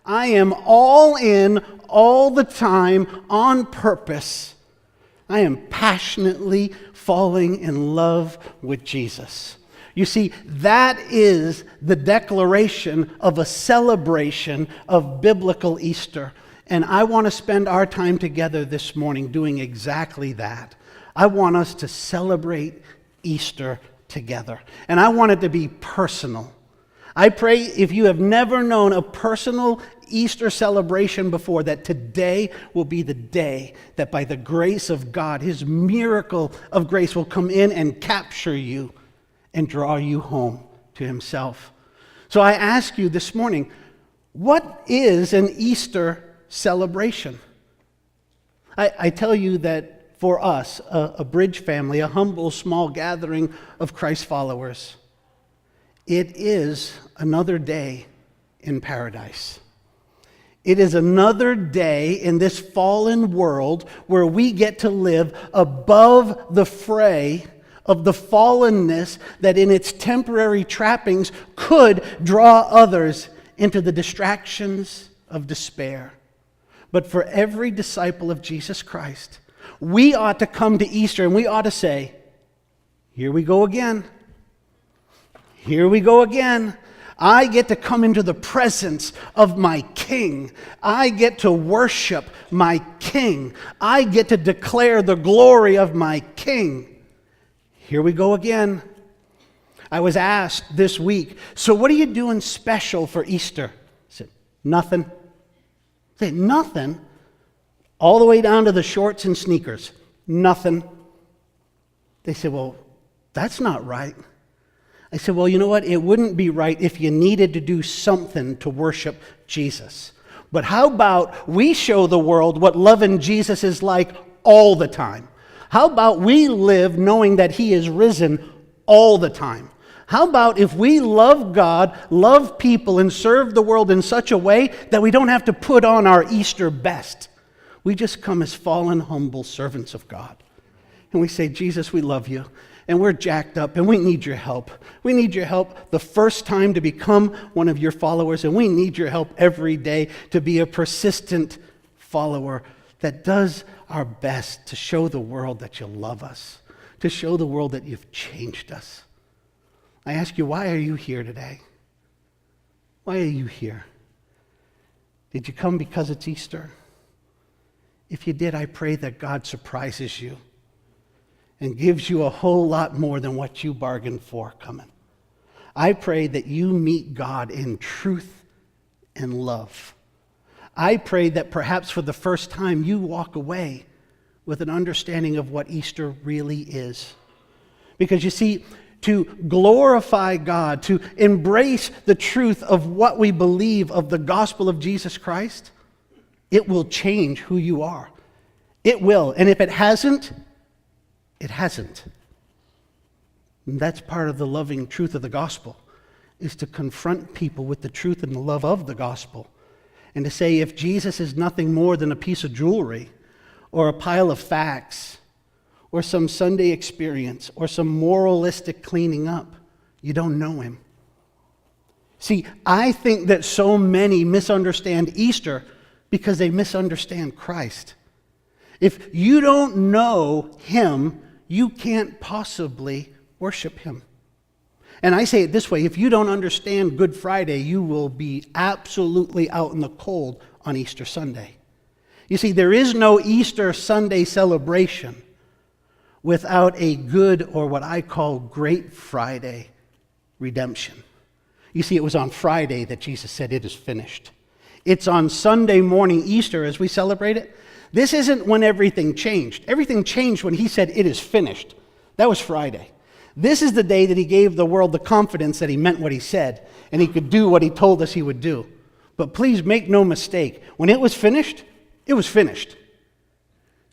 I am all in, all the time, on purpose. I am passionately falling in love with Jesus. You see, that is the declaration of a celebration of biblical Easter. And I want to spend our time together this morning doing exactly that. I want us to celebrate Easter together. And I want it to be personal. I pray if you have never known a personal Easter celebration before, that today will be the day that by the grace of God, His miracle of grace will come in and capture you and draw you home to Himself. So I ask you this morning, what is an Easter celebration? I tell you that for us, a Bridge family, a humble small gathering of Christ followers, it is another day in paradise. It is another day in this fallen world where we get to live above the fray of the fallenness that in its temporary trappings could draw others into the distractions of despair. But for every disciple of Jesus Christ, we ought to come to Easter and we ought to say, here we go again. Here we go again. I get to come into the presence of my King. I get to worship my King. I get to declare the glory of my King. Here we go again. I was asked this week, so what are you doing special for Easter? I said, nothing. I said, nothing? All the way down to the shorts and sneakers. Nothing. They said, well, that's not right. I said, well, you know what? It wouldn't be right if you needed to do something to worship Jesus. But how about we show the world what loving Jesus is like all the time? How about we live knowing that He is risen all the time? How about if we love God, love people, and serve the world in such a way that we don't have to put on our Easter best? We just come as fallen, humble servants of God. And we say, Jesus, we love you. And we're jacked up, and we need your help. We need your help the first time to become one of your followers, and we need your help every day to be a persistent follower that does our best to show the world that you love us, to show the world that you've changed us. I ask you, why are you here today? Why are you here? Did you come because it's Easter? If you did, I pray that God surprises you and gives you a whole lot more than what you bargained for coming. I pray that you meet God in truth and love. I pray that perhaps for the first time you walk away with an understanding of what Easter really is. Because you see, to glorify God, to embrace the truth of what we believe of the gospel of Jesus Christ, it will change who you are. It will. And if it hasn't, it hasn't. And that's part of the loving truth of the gospel, is to confront people with the truth and the love of the gospel. And to say, if Jesus is nothing more than a piece of jewelry, or a pile of facts, or some Sunday experience, or some moralistic cleaning up, you don't know Him. See, I think that so many misunderstand Easter because they misunderstand Christ. If you don't know Him, you can't possibly worship Him. And I say it this way, if you don't understand Good Friday, you will be absolutely out in the cold on Easter Sunday. You see, there is no Easter Sunday celebration without a good, or what I call Great Friday redemption. You see, it was on Friday that Jesus said, it is finished. It's on Sunday morning, Easter, as we celebrate it. This isn't when everything changed. Everything changed when He said, it is finished. That was Friday. This is the day that He gave the world the confidence that He meant what He said, and He could do what He told us He would do. But please make no mistake, when it was finished, it was finished.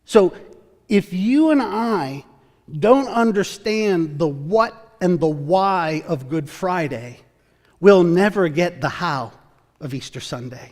So if you and I don't understand the what and the why of Good Friday, we'll never get the how of Easter Sunday.